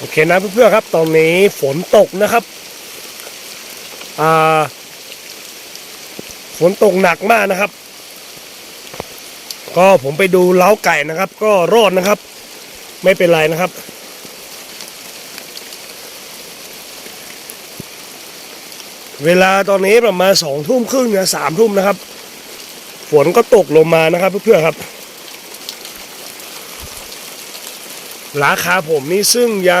โอเคนะเพื่อนๆครับตอนนี้ฝนตกนะครับฝนตกหนักมากนะครับก็ผมไปดูเล้าไก่นะครับก็รอดนะครับไม่เป็นไรนะครับเวลาตอนนี้ประมาณ20:30นะ3 ทุ่มนะครับฝนก็ตกลงมานะครับเพื่อนๆครับราคาผมนี่ซึ่งยั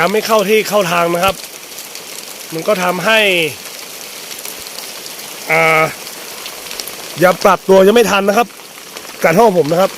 งไม่เข้าที่เข้าทางนะครับมันก็ทำให้ยังปรับตัวยังไม่ทันนะครับการท่องผมนะครับ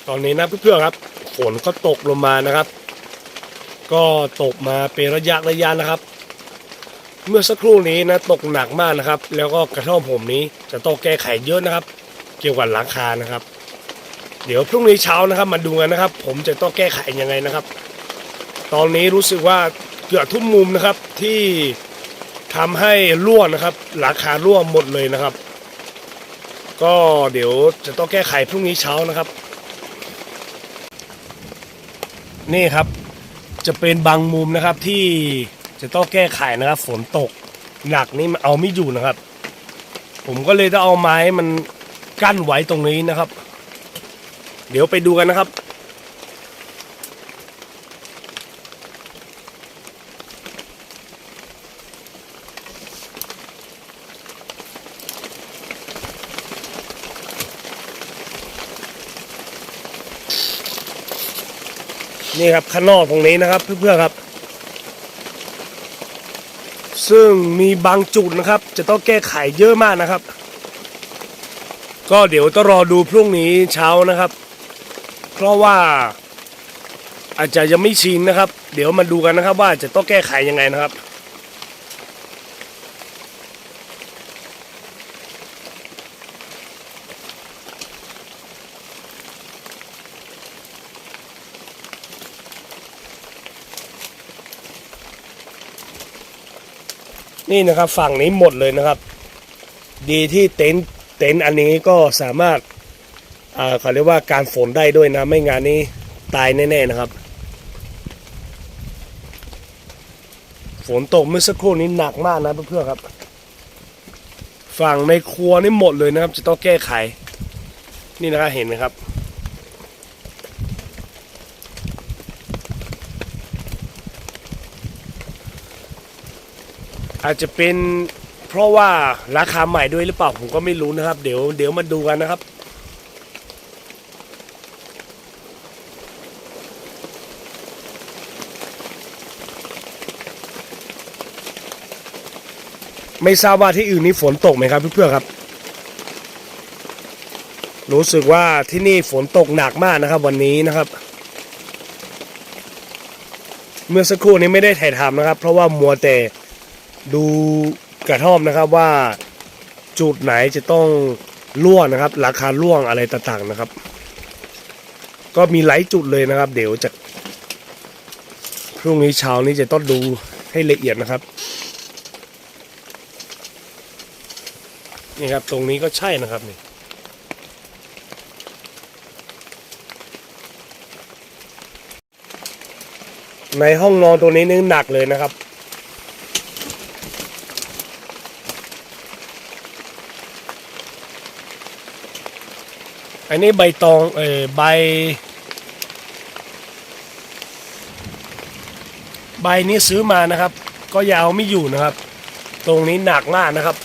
ตอนนี้นะเพื่อนๆครับฝนก็ตกลงมานะครับก็ตกมาเป็นระยะนะครับเมื่อสักครู่นี้นะตกหนักมากนะครับแล้วก็กระท่อมผมนี้จะต้องแก้ไขเยอะนะครับเกี่ยวกับหลังคานะครับเดี๋ยวพรุ่งนี้เช้านะครับมาดูกันนะครับผมจะต้องแก้ไขยังไงนะครับตอนนี้รู้สึกว่าเกือบทุกมุมนะครับที่ทำให้รั่วนะครับหลังคารั่วหมดเลยนะครับก็เดี๋ยวจะต้องแก้ไขพรุ่งนี้เช้านะครับนี่ครับจะเป็นบางมุมนะครับที่จะต้องแก้ไขนะครับฝนตกหนักนี่มันเอาไม่อยู่นะครับผมก็เลยต้องเอาไม้มันกั้นไว้ตรงนี้นะครับเดี๋ยวไปดูกันนะครับนี่ครับข้างนอกตรงนี้นะครับเพื่อนๆครับซึ่งมีบางจุดนะครับจะต้องแก้ไขเยอะมากนะครับก็เดี๋ยวต้องรอดูพรุ่งนี้เช้านะครับเพราะว่าอาจจะยังไม่ชินนะครับเดี๋ยวมาดูกันนะครับว่าจะต้องแก้ไขยังไงนะครับนี่นะครับฝั่งนี้หมดเลยนะครับดีที่เต็นท์อันนี้ก็สามารถเขาเรียกว่าการฝนได้ด้วยนะไม่งั้นนี้ตายแน่ๆนะครับฝนตกเมื่อสักครู่นี้หนักมากนะเพื่อนๆครับฝั่งในครัวนี่หมดเลยนะครับจะต้องแก้ไขนี่นะครับเห็นไหมครับอาจจะเป็นเพราะว่าราคาใหม่ด้วยหรือเปล่าผมก็ไม่รู้นะครับเดี๋ยวมาดูกันนะครับไม่ทราบว่าที่อื่นนี้ฝนตกไหมครับเพื่อนๆครับรู้สึกว่าที่นี่ฝนตกหนักมากนะครับวันนี้นะครับเมื่อสักครู่นี้ไม่ได้ถ่ายทำนะครับเพราะว่ามัวแต่ดูกระท่อมนะครับว่าจุดไหนจะต้องร่วงนะครับราคาร่วงอะไรต่างๆนะครับก็มีหลายจุดเลยนะครับเดี๋ยวจะพรุ่งนี้เช้านี้จะต้องดูให้ละเอียดนะครับนี่ครับตรงนี้ก็ใช่นะครับนี่ในห้องนอนตัวนี้นี่หนักเลยนะครับอันนี้ใบตองใบนี้ซื้อมานะครับก็ยาวไม่อยู่นะครับตรงนี้หนักมากนะครับ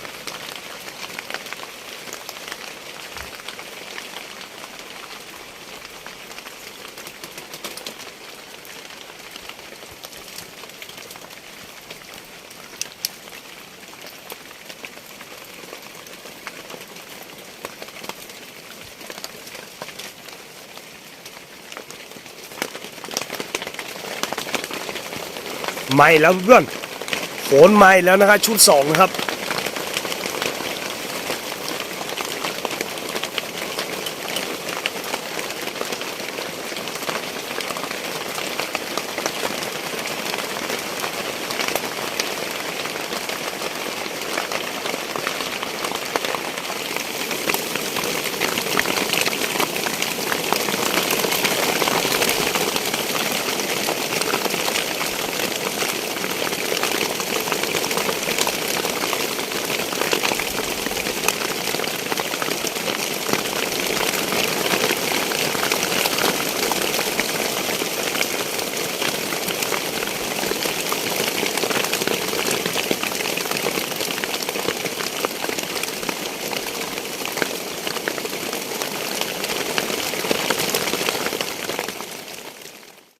ไหม้แล้วเพื่อนฝนไหม้แล้วนะครับชุดสองนะครับ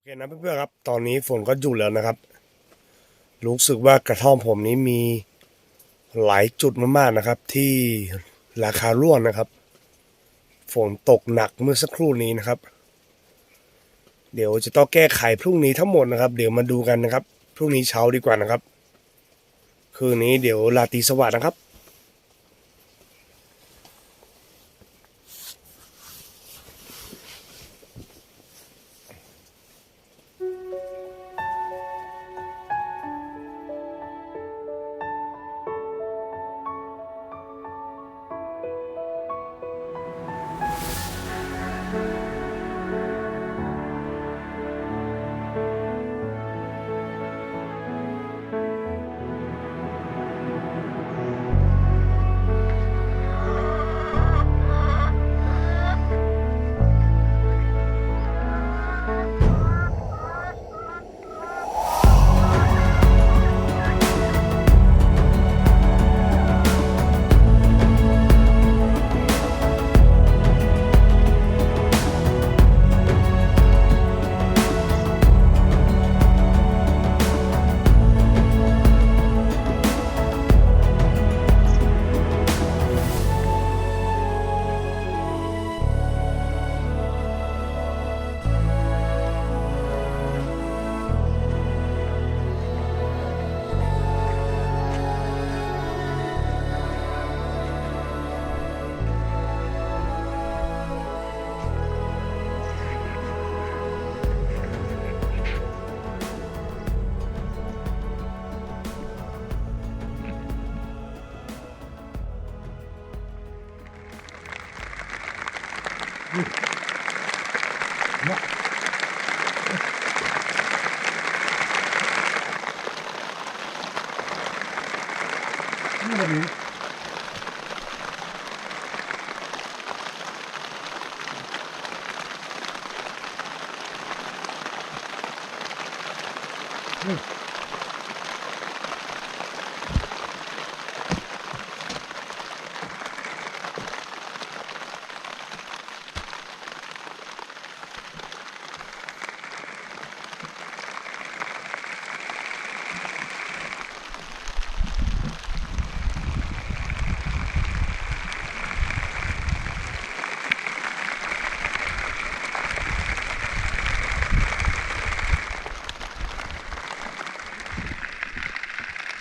โอเคนะเพื่อนๆครับตอนนี้ฝนก็หยุดแล้วนะครับรู้สึกว่ากระท่อมผมนี้มีหลายจุดมากๆนะครับที่ราคาร่วงนะครับฝนตกหนักเมื่อสักครู่นี้นะครับเดี๋ยวจะต้องแก้ไขพรุ่งนี้ทั้งหมดนะครับเดี๋ยวมาดูกันนะครับพรุ่งนี้เช้าดีกว่านะครับคืนนี้เดี๋ยวราตรีสวัสดิ์นะครับ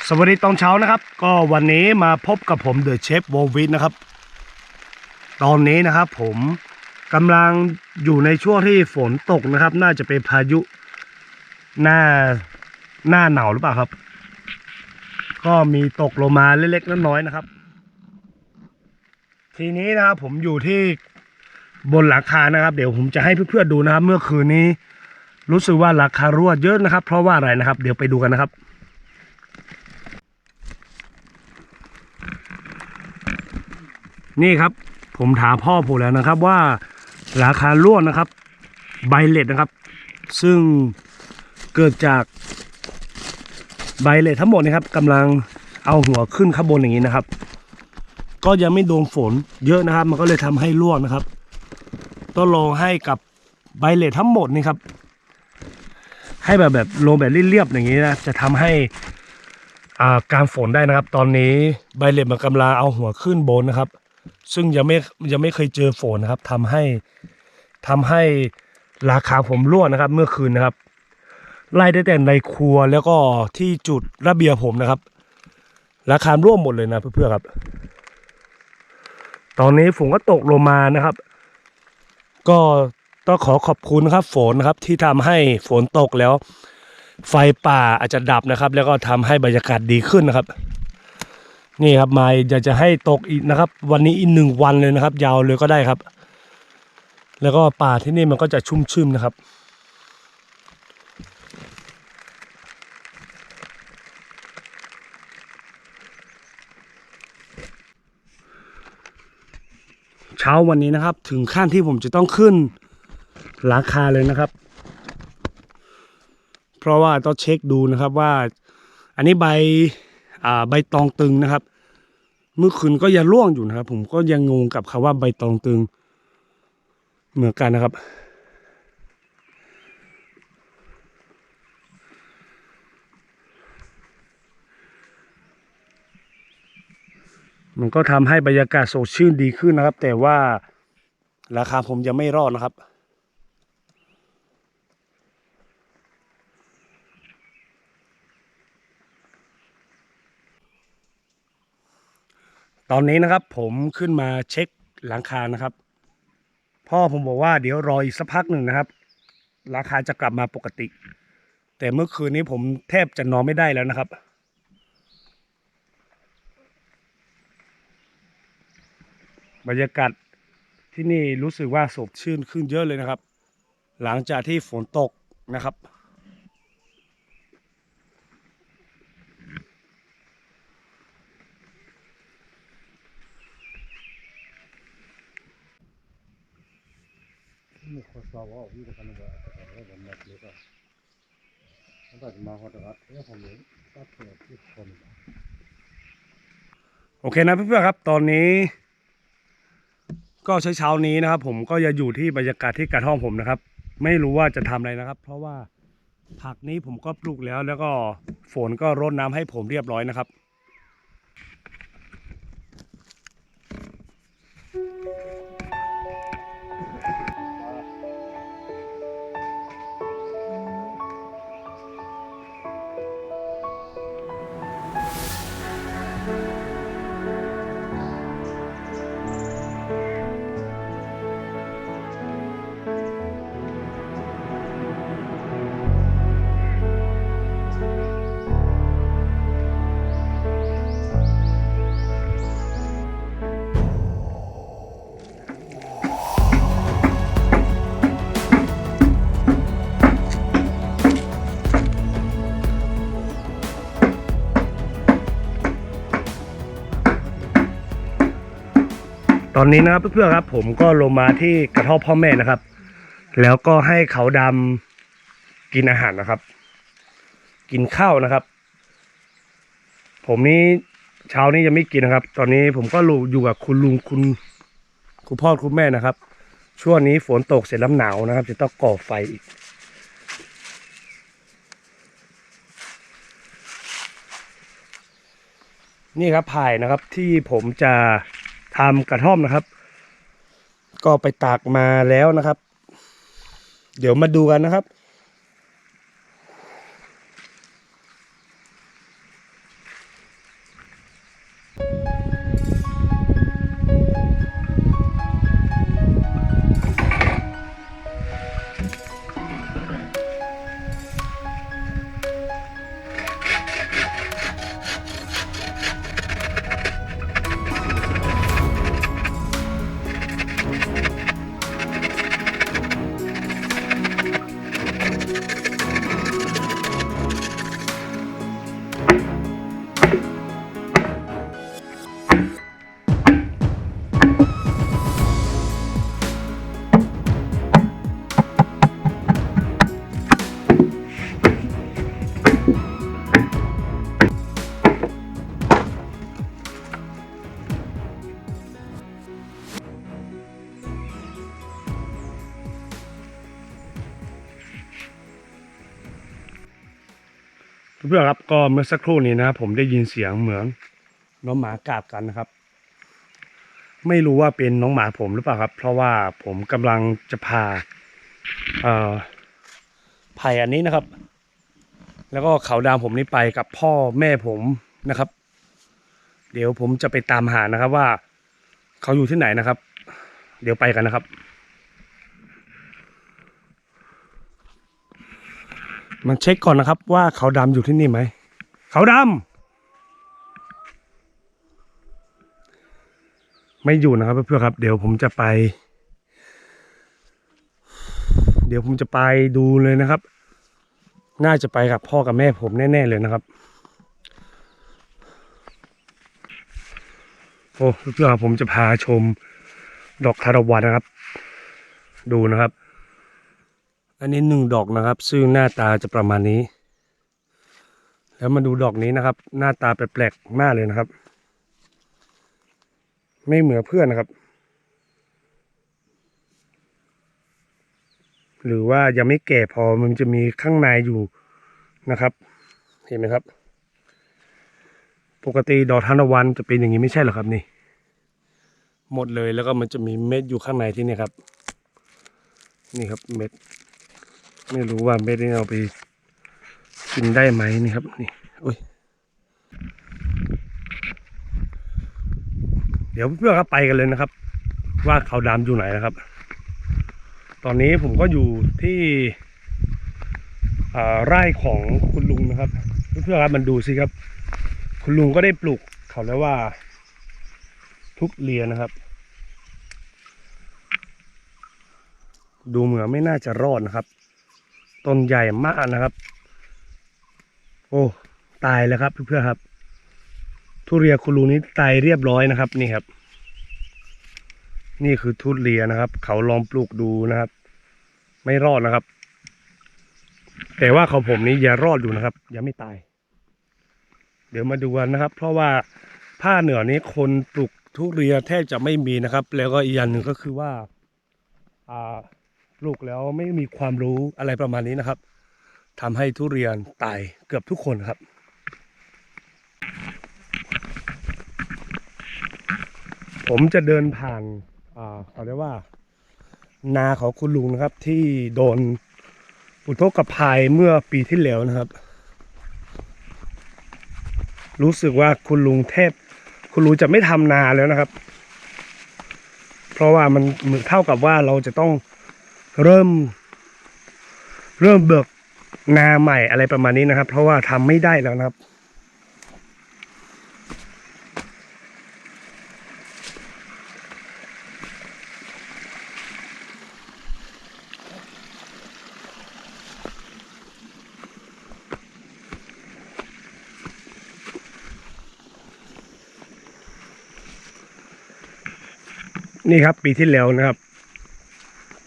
สวัสดีตอนเช้านะครับก็วันนี้มาพบกับผมเดอะเชฟโววิทนะครับตอนนี้นะครับผมกำลังอยู่ในช่วงที่ฝนตกนะครับน่าจะเป็นพายุหน้าหนาวหรือเปล่าครับก็มีตกลงมาเล็กๆน้อยๆนะครับทีนี้นะครับผมอยู่ที่บนหลังคานะครับเดี๋ยวผมจะให้เพื่อนๆดูนะครับเมื่อคืนนี้รู้สึกว่าราคารั่วเยอะนะครับเพราะว่าอะไรนะครับเดี๋ยวไปดูกันนะครับนี่ครับผมถามพ่อผมแล้วนะครับว่าราคาร่วงนะครับใบเหล็กนะครับซึ่งเกิดจากใบเหล็กทั้งหมดนะครับกำลังเอาหัวขึ้นข้างบนอย่างนี้นะครับก็ยังไม่โดนฝนเยอะนะครับมันก็เลยทำให้ร่วงนะครับต้องลงให้กับใบเหล็กทั้งหมดนี่ครับให้แบบลงแบบเรียบๆอย่างนี้นะจะทำให้การฝนได้นะครับตอนนี้ใบเหล็กมันกำลังเอาหัวขึ้นบนนะครับซึ่งยังไม่เคยเจอฝนนะครับทำให้ราคาผมร่วงนะครับเมื่อคืนนะครับ ไล่ได้แต่ในครัวแล้วก็ที่จุดระเบียงผมนะครับราคาร่วมหมดเลยนะเพื่อนๆครับตอนนี้ฝนก็ตกลงมานะครับก็ต้องขอขอบคุณนะครับฝนนะครับที่ทำให้ฝนตกแล้วไฟป่าอาจจะดับนะครับแล้วก็ทำให้บรรยากาศดีขึ้นนะครับนี่ครับมาอยากจะให้ตกอีกนะครับวันนี้อีก1 วันเลยนะครับยาวเลยก็ได้ครับแล้วก็ป่าที่นี่มันก็จะชุ่มชื่นนะครับเช้าวันนี้นะครับถึงขั้นที่ผมจะต้องขึ้นหลังคาเลยนะครับเพราะว่าต้องเช็คดูนะครับว่าอันนี้ใบตองตึงนะครับเมื่อคืนก็ยังร่วงอยู่นะครับผมก็ยังงงกับคำว่าใบตองตึงเหมือนกันนะครับมันก็ทำให้บรรยากาศสดชื่นดีขึ้นนะครับแต่ว่าราคาผมยังไม่รอดนะครับตอนนี้นะครับผมขึ้นมาเช็คหลังคานะครับพ่อผมบอกว่าเดี๋ยวรออีกสักพักหนึ่งนะครับราคาจะกลับมาปกติแต่เมื่อคืนนี้ผมแทบจะนอนไม่ได้แล้วนะครับบรรยากาศที่นี่รู้สึกว่าสดชื่นขึ้นเยอะเลยนะครับหลังจากที่ฝนตกนะครับโอเคนะเพื่อนๆครับตอนนี้ก็เช้านี้นะครับผมก็จะอยู่ที่บรรยากาศที่กระท่อมผมนะครับไม่รู้ว่าจะทำอะไรนะครับเพราะว่าผักนี้ผมก็ปลูกแล้วก็ฝนก็รดน้ำให้ผมเรียบร้อยนะครับตอนนี้นะครับเพื่อนๆครับผมก็ลงมาที่กระท่อมพ่อแม่นะครับแล้วก็ให้เขาดำกินอาหารนะครับกินข้าวนะครับผมนี้เช้านี้ยังไม่กินนะครับตอนนี้ผมก็อยู่กับคุณลุงคุณพ่อคุณแม่นะครับช่วงนี้ฝนตกเสร็จแล้วหนาวนะครับจะต้องก่อไฟอีกนี่ครับไผ่นะครับที่ผมจะทำกระท่อมนะครับก็ไปตากมาแล้วนะครับเดี๋ยวมาดูกันนะครับเพื่อนๆครับก็เมื่อสักครู่นี้นะผมได้ยินเสียงเหมือนน้องหมากราบกันนะครับไม่รู้ว่าเป็นน้องหมาผมหรือเปล่าครับเพราะว่าผมกำลังจะพาไผ่อันนี้นะครับ แล้วก็เขาดำผมนี่ไปกับพ่อแม่ผมนะครับ เดี๋ยวผมจะไปตามหานะครับว่าเขาอยู่ที่ไหนนะครับ เดี๋ยวไปกันนะครับมันเช็คก่อนนะครับว่าเขาดำอยู่ที่นี่ไหมเขาดำไม่อยู่นะครับเพื่อนๆครับเดี๋ยวผมจะไปดูเลยนะครับน่าจะไปกับพ่อกับแม่ผมแน่ๆเลยนะครับโอ้เพื่อนๆครับผมจะพาชมดอกทานตะวันนะครับดูนะครับอันนี้1 ดอกนะครับซึ่งหน้าตาจะประมาณนี้แล้วมาดูดอกนี้นะครับหน้าตาแปลกๆมากเลยนะครับไม่เหมือนเพื่อนนะครับหรือว่ายังไม่แก่พอมันจะมีข้างในอยู่นะครับเห็นไหมครับปกติดอกทานตะวันจะเป็นอย่างนี้ไม่ใช่เหรอครับนี่หมดเลยแล้วก็มันจะมีเม็ดอยู่ข้างในที่นี่ครับนี่ครับเม็ดไม่รู้ว่าเม็ดนี้เอาไปกินได้ไหมนี่ครับนี่อุ้ยเดี๋ยวเพื่อนครับไปกันเลยนะครับว่าเขาดำอยู่ไหนนะครับตอนนี้ผมก็อยู่ที่ไร่ของคุณลุงนะครับเพื่อนครับมันดูสิครับคุณลุงก็ได้ปลูกเขาเรียกว่าทุเรียนนะครับดูเหมือนไม่น่าจะรอดนะครับต้นใหญ่มากนะครับโอ้ตายแล้วครับเพื่อนๆครับทุเรียนคุณลุงนี้ตายเรียบร้อยนะครับนี่ครับนี่คือทุเรียนนะครับเขาลองปลูกดูนะครับไม่รอดนะครับแต่ว่าของผมนี้ยังรอดอยู่นะครับยังไม่ตายเดี๋ยวมาดูกันนะครับเพราะว่าภาคเหนือนี้คนปลูกทุเรียนแทบจะไม่มีนะครับแล้วก็อีกอย่างหนึ่งก็คือว่าปลูกแล้วไม่มีความรู้อะไรประมาณนี้นะครับทำให้ทุเรียนตายเกือบทุกคนครับผมจะเดินผ่านเขาเรียกว่านาของคุณลุงนะครับที่โดนอุทกภัยเมื่อปีที่แล้วนะครับรู้สึกว่าคุณลุงจะไม่ทำนาแล้วนะครับเพราะว่ามันเหมือนเท่ากับว่าเราจะต้องเริ่มเบิกนาใหม่อะไรประมาณนี้นะครับเพราะว่าทำไม่ได้แล้วนะครับนี่ครับปีที่แล้วนะครับ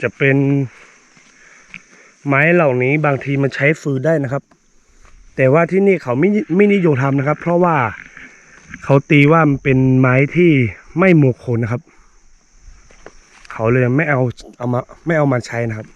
จะเป็นไม้เหล่านี้บางทีมันใช้ฟืนได้นะครับแต่ว่าที่นี่เขาไม่นิยมทำนะครับเพราะว่าเขาตีว่ามันเป็นไม้ที่ไม่มงคลนะครับเขาเลยไม่เอามาใช้นะครับ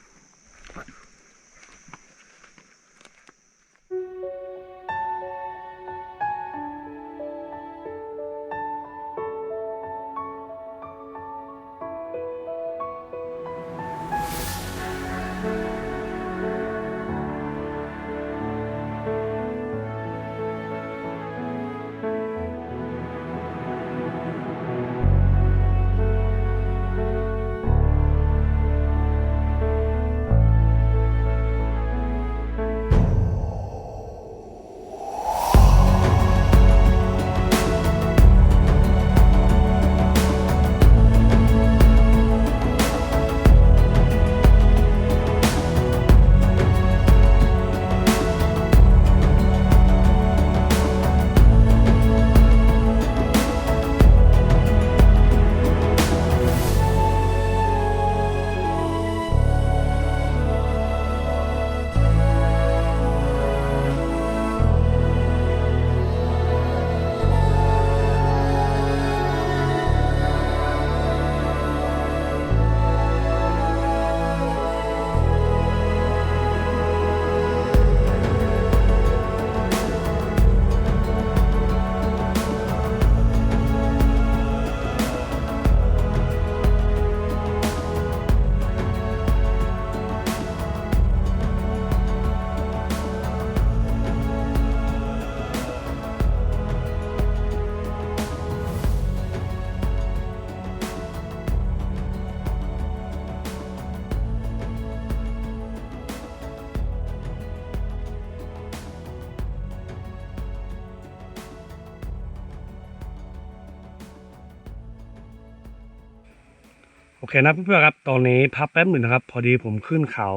อเคนะเพื่อนๆครับตอนนี้พักแป๊บหนึ่งนะครับพอดีผมขึ้นเขา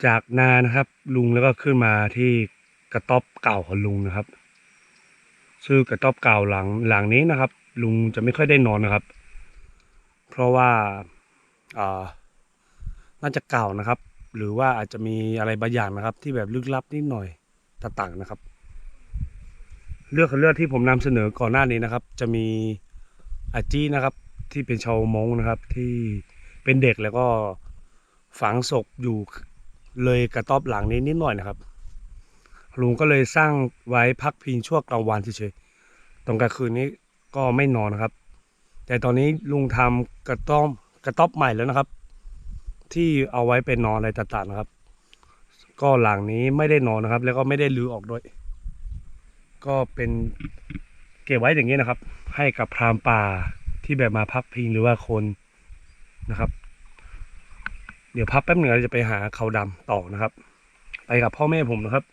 จากนานะครับลุงแล้วก็ขึ้นมาที่กระต๊อบเก่าของลุงนะครับชื่อกระต๊อบเก่าหลังนี้นะครับลุงจะไม่ค่อยได้นอนนะครับเพราะว่าอ่าน่าจะเก่านะครับหรือว่าอาจจะมีอะไรบางอย่างนะครับที่แบบลึกลับนิดหน่อยต่างๆนะครับเรื่องที่ผมนำเสนอก่อนหน้านี้นะครับจะมีอาจี้นะครับที่เป็นชาวมงนะครับที่เป็นเด็กแล้วก็ฝังศพอยู่เลยกระต๊อบหลังนี้นิดหน่อยนะครับลุงก็เลยสร้างไว้พักพิงชั่วกลางวันเฉยๆตรงกลางคืนนี้ก็ไม่นอนนะครับแต่ตอนนี้ลุงทำกระต๊อบใหม่แล้วนะครับที่เอาไว้เป็นนอนอะไรต่างๆนะครับก็หลังนี้ไม่ได้นอนนะครับแล้วก็ไม่ได้รื้อออกด้วยก็เป็นเก็บไว้อย่างนี้นะครับให้กับพรานป่าที่แบบมาพักพิงหรือว่าคนนะครับเดี๋ยวพักแป๊บหนึ่งเราจะไปหาเขาดำต่อนะครับไปกับพ่อแม่ผมนะครับ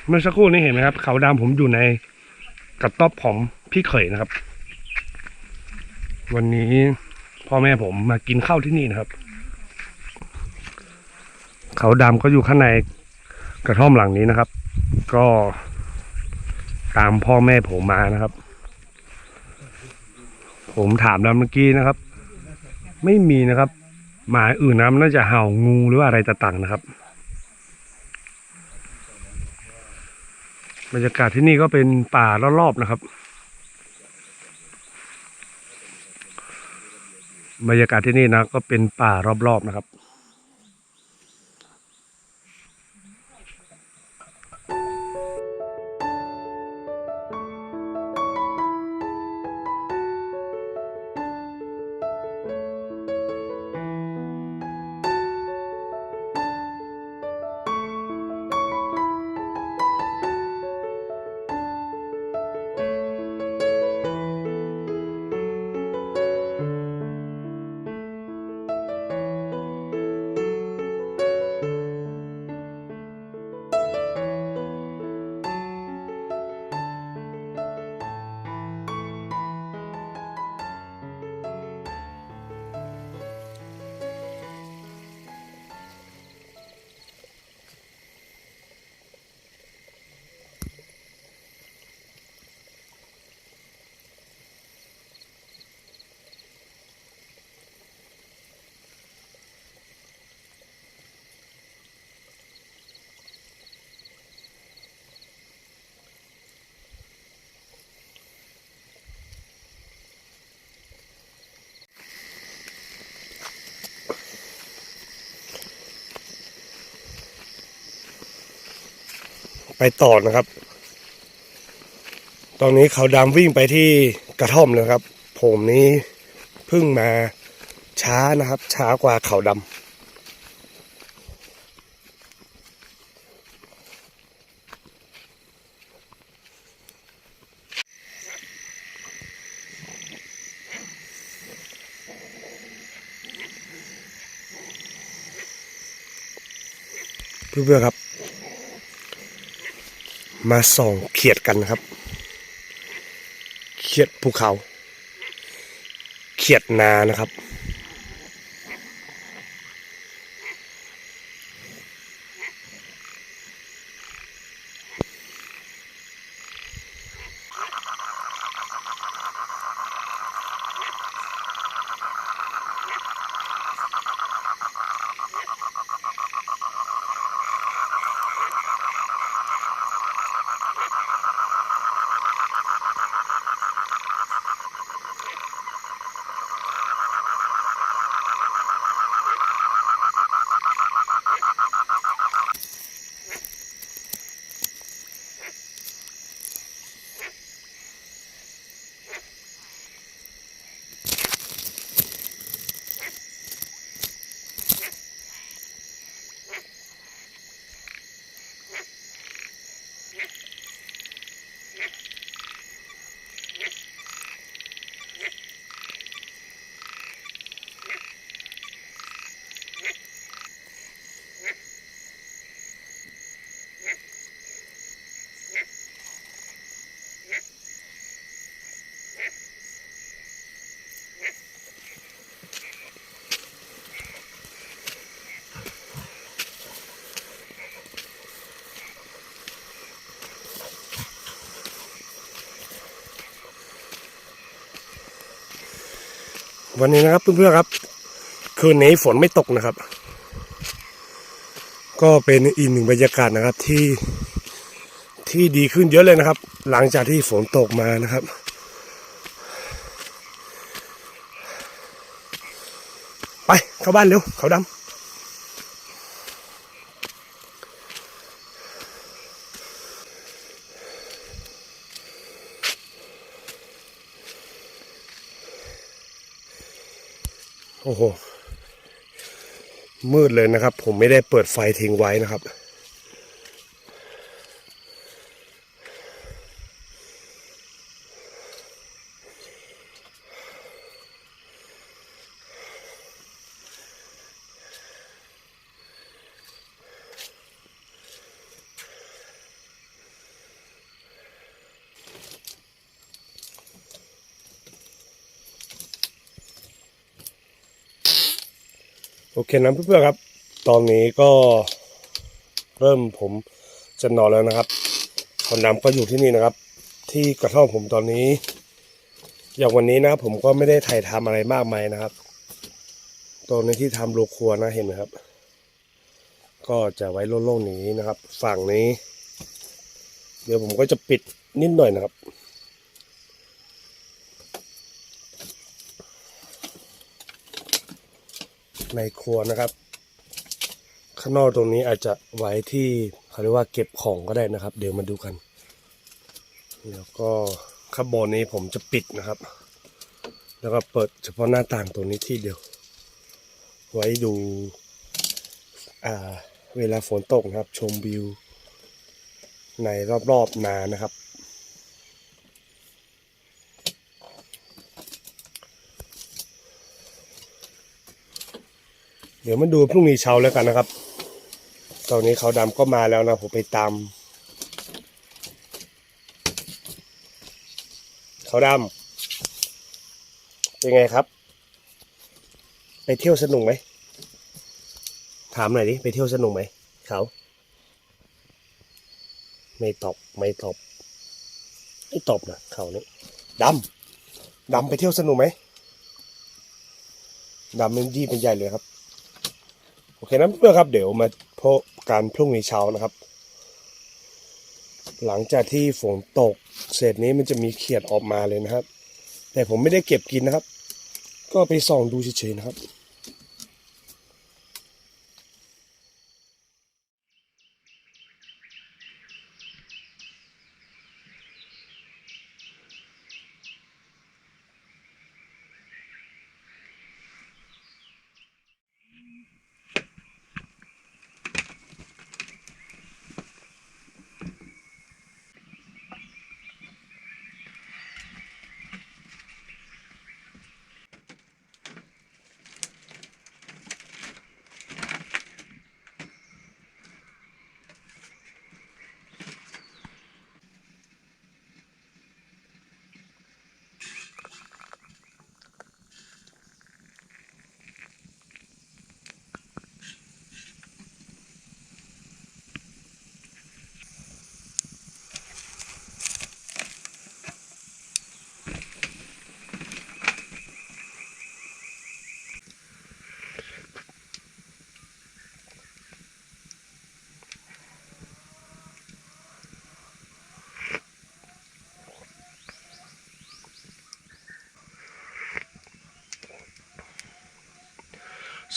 เมื่อสักครู่นี้เห็นไหมครับเขาดำผมอยู่ในกระต๊อบของพี่เขยนะครับวันนี้พ่อแม่ผมมากินข้าวที่นี่นะครับเขาดำก็อยู่ข้างในกระท่อมหลังนี้นะครับก็ตามพ่อแม่ผมมานะครับผมถามแล้วเมื่อกี้นะครับไม่มีนะครับหมาอื่นนะน่าจะเห่างูหรือว่าอะไรต่างๆนะครับบรรยากาศที่นี่ก็เป็นป่ารอบๆนะครับบรรยากาศที่นี่นะก็เป็นป่ารอบๆนะครับ ไปต่อนะครับ ตอนนี้เขาดำวิ่งไปที่กระท่อมเลยครับผมนี้เพิ่งมาช้านะครับช้ากว่าเขาดำเพื่อนๆครับมาส่องเขียดกันนะครับเขียดภูเขาเขียดนานะครับวันนี้นะครับเพื่อนๆครับคืนนี้ฝนไม่ตกนะครับก็เป็นอีกหนึ่งบรรยากาศนะครับที่ดีขึ้นเยอะเลยนะครับหลังจากที่ฝนตกมานะครับไปเข้าบ้านเร็วเขาดำโอ้โหมืดเลยนะครับผมไม่ได้เปิดไฟทิ้งไว้นะครับโอเคนะเพื่อนๆครับตอนนี้ก็เริ่มผมจะนอนแล้วนะครับคนดำก็อยู่ที่นี่นะครับที่กระท่อมผมตอนนี้อย่างวันนี้นะผมก็ไม่ได้ถ่ายทำอะไรมากมายนะครับตรงนี้ที่ทำโรงครัวนะเห็นไหมครับก็จะไว้โล่งๆอย่างนี้นะครับฝั่งนี้เดี๋ยวผมก็จะปิดนิดหน่อยนะครับในครัวนะครับข้างนอกตรงนี้อาจจะไว้ที่เขาเรียกว่าเก็บของก็ได้นะครับเดี๋ยวมาดูกันแล้วก็ข้างบนนี้ผมจะปิดนะครับแล้วก็เปิดเฉพาะหน้าต่างตรงนี้ที่เดียวไว้ดูเวลาฝนตกนะครับชมวิวในรอบๆนานะครับเดี๋ยวมาดูพรุ่งนี้เช้าแล้วกันนะครับตอนนี้เขาดำก็มาแล้วนะผมไปตามเขาดำเป็นไงครับไปเที่ยวสนุกไหมถามหน่อยดิไปเที่ยวสนุกไหมเขาไม่ตอบไม่ตอบไม่ตอบนะเขานี่ดำไปเที่ยวสนุกไหมดำมันดีเป็นใหญ่เลยครับโอเคนะเพื่อนครับเดี๋ยวมาพบกันพรุ่งนี้เช้านะครับหลังจากที่ฝนตกเศษนี้มันจะมีเขียดออกมาเลยนะครับแต่ผมไม่ได้เก็บกินนะครับก็ไปส่องดูเฉยๆนะครับ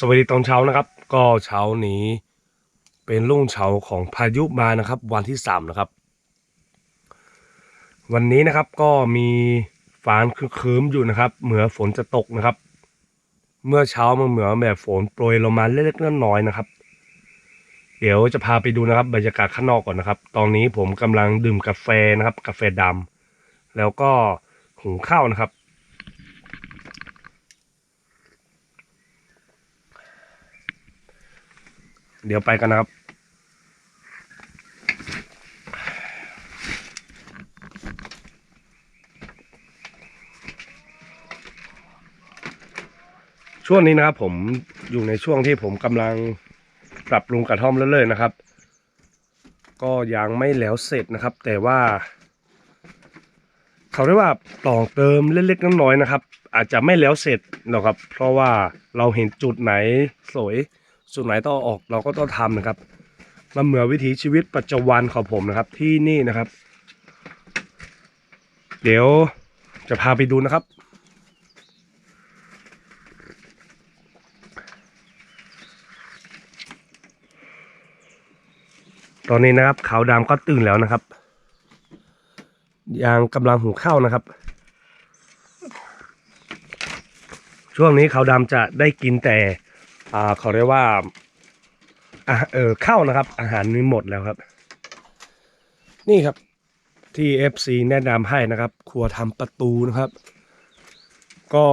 สวัสดีตอนเช้านะครับก็เช้านี้เป็นรุ่งเช้าของพายุมานะครับวันที่3นะครับวันนี้นะครับก็มีฟ้าครึ้มๆอยู่นะครับเหมือนฝนจะตกนะครับเมื่อเช้ามันเหมือนแบบฝนโปรยลงมาเล็กๆน้อยๆนะครับเดี๋ยวจะพาไปดูนะครับบรรยากาศข้างนอกก่อนนะครับตอนนี้ผมกำลังดื่มกาแฟนะครับกาแฟดำแล้วก็หุงข้าวนะครับเดี๋ยวไปกันนะครับช่วงนี้นะครับผมอยู่ในช่วงที่ผมกำลังปรับปรุงกระท่อมเรื่อยๆนะครับก็ยังไม่แล้วเสร็จนะครับแต่ว่าเขาเรียกว่าต่อเติมเล็กๆน้อยๆนะครับอาจจะไม่แล้วเสร็จหรอกครับเพราะว่าเราเห็นจุดไหนสวยจุดไหนต้องออกเราก็ต้องทำนะครับมันเหมือนวิถีชีวิตประจำวันของผมนะครับที่นี่นะครับเดี๋ยวจะพาไปดูนะครับตอนนี้นะครับขาวดำก็ตื่นแล้วนะครับยังกำลังหุงข้าวนะครับช่วงนี้ขาวดำจะได้กินแต่เขาเรียกว่าข้าวนะครับอาหารนี้หมดแล้วครับนี่ครับที่ FC แนะนำให้นะครับครัวทำประตูนะครับก็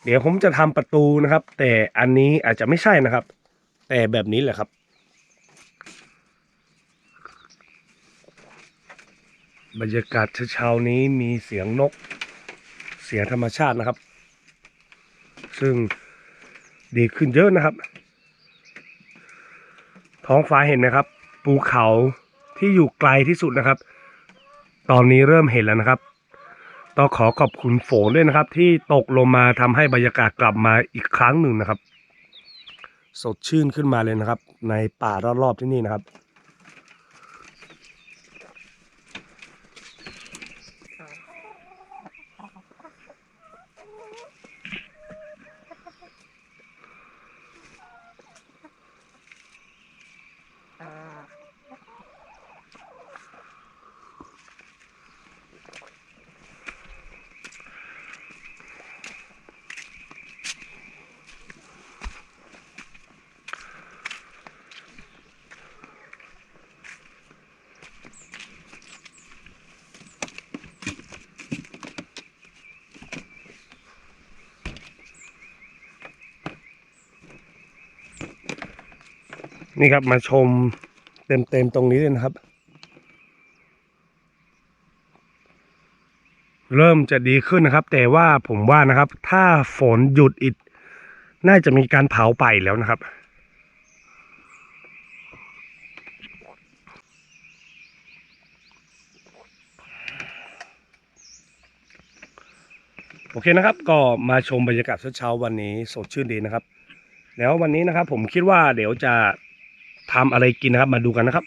เดี๋ยวผมจะทำประตูนะครับแต่อันนี้อาจจะไม่ใช่นะครับแต่แบบนี้แหละครับบรรยากาศเช้านี้มีเสียงนกเสียงธรรมชาตินะครับซึ่งดีขึ้นเยอะนะครับท้องฟ้าเห็นไหมครับภูเขาที่อยู่ไกลที่สุดนะครับตอนนี้เริ่มเห็นแล้วนะครับต้องขอขอบคุณฝนด้วยนะครับที่ตกลงมาทำให้บรรยากาศกลับมาอีกครั้งหนึ่งนะครับสดชื่นขึ้นมาเลยนะครับในป่ารอบๆที่นี่นะครับนี่ครับมาชมเต็มๆตรงนี้เลยนะครับเริ่มจะดีขึ้นนะครับแต่ว่าผมว่านะครับถ้าฝนหยุดอีกน่าจะมีการเผาป่าแล้วนะครับโอเคนะครับก็มาชมบรรยากาศเช้าๆวันนี้สดชื่นดีนะครับแล้ววันนี้นะครับผมคิดว่าเดี๋ยวจะทำอะไรกินนะครับมาดูกันนะครับ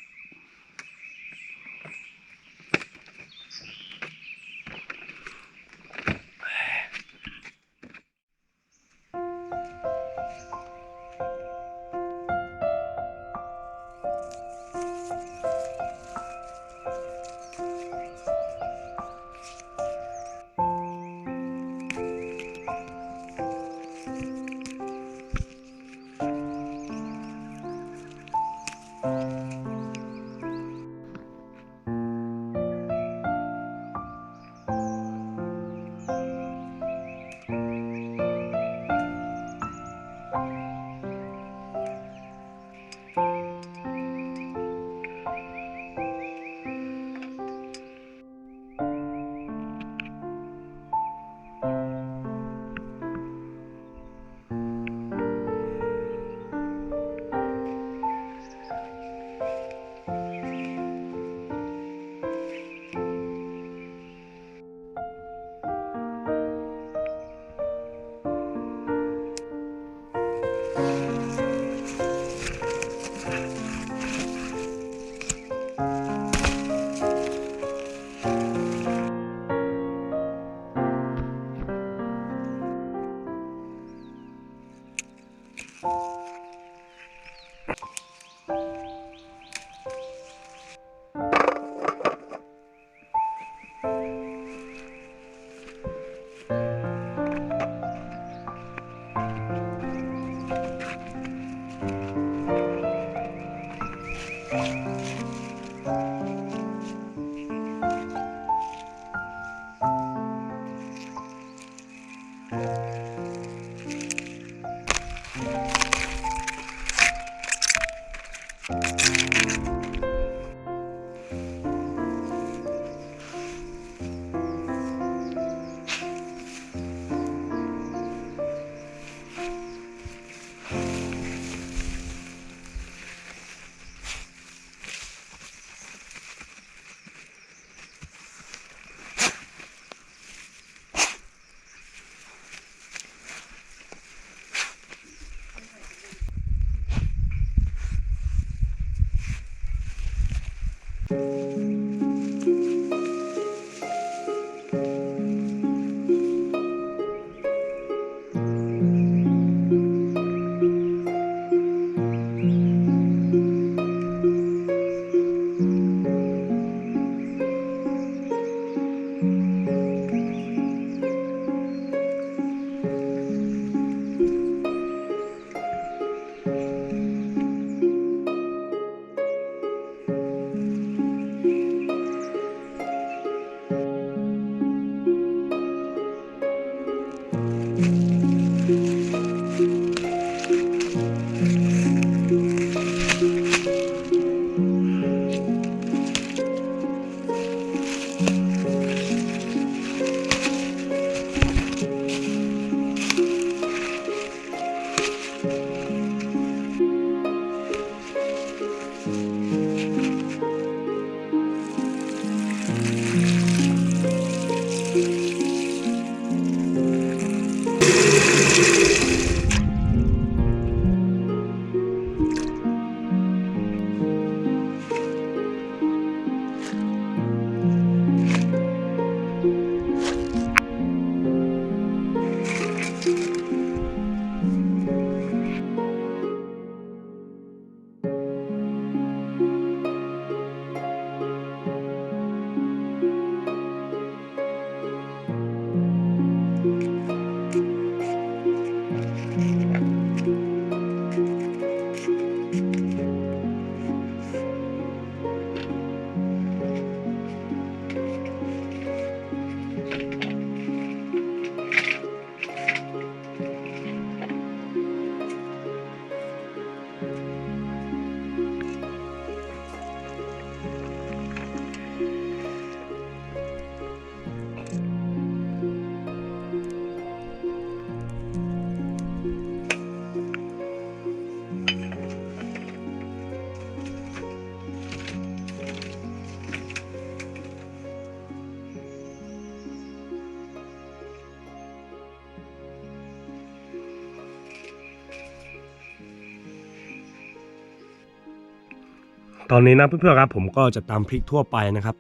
ตอนนี้นะเพื่อนๆครับผมก็จะตำพริกทั่วไปนะครับ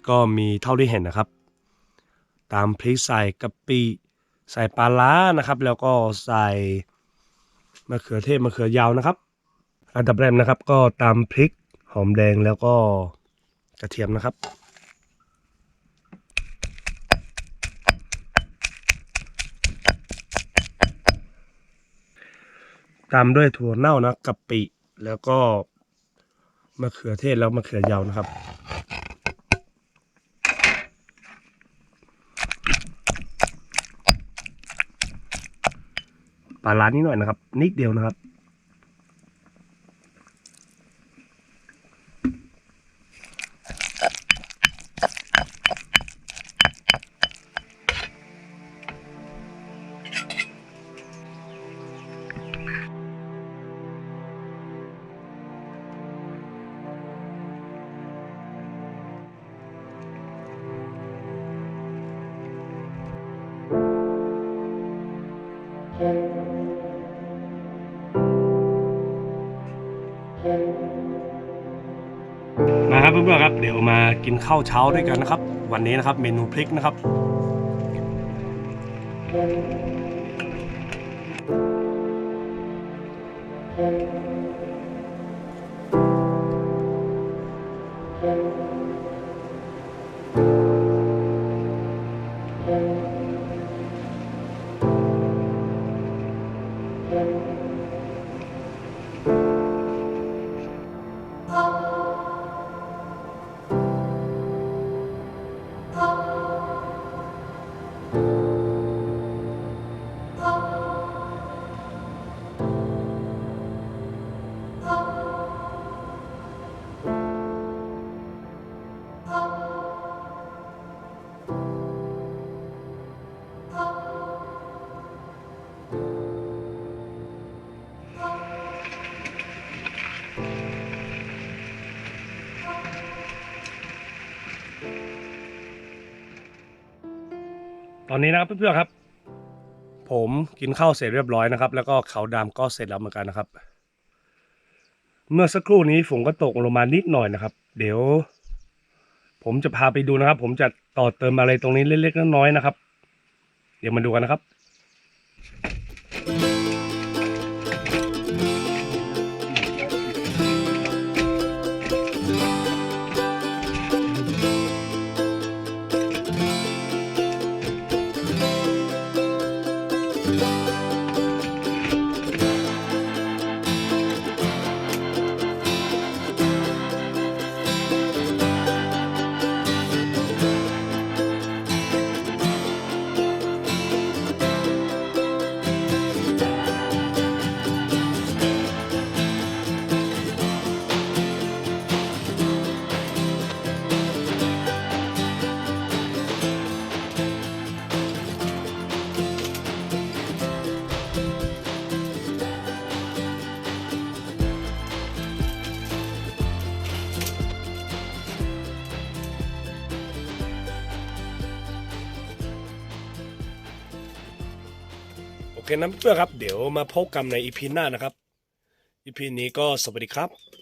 ก็มีเท่าที่เห็นนะครับตำพริกใส่กะปิใส่ปลาร้านะครับแล้วก็ใส่มะเขือเทศมะเขือยาวนะครับอันดับแรกนะครับก็ตำพริกหอมแดงแล้วก็กระเทียมนะครับตามด้วยถั่วเน่านะกะปิแล้วก็มะเขือเทศแล้วมะเขือยาวนะครับปลาร้านิดหน่อยนะครับนิดเดียวนะครับมาครับเพื่อนๆครับเดี๋ยวมากินข้าวเช้าด้วยกันนะครับวันนี้นะครับเมนูพริกนะครับ ตอนนี้นะครับเพื่อนๆครับผมกินข้าวเสร็จเรียบร้อยนะครับแล้วก็เขาวดำก็เสร็จแล้วเหมือนกันนะครับเมื่อสักครู่นี้ฝนก็ตกลงมานิดหน่อยนะครับเดี๋ยวผมจะพาไปดูนะครับผมจะต่อเติมอะไรตรงนี้เล็กๆน้อยๆนะครับเดี๋ยวมาดูกันนะครับโอเคนะเพื่อนๆครับเดี๋ยวมาพบกันในอีพีหน้านะครับอีพีนี้ก็สวัสดีครับ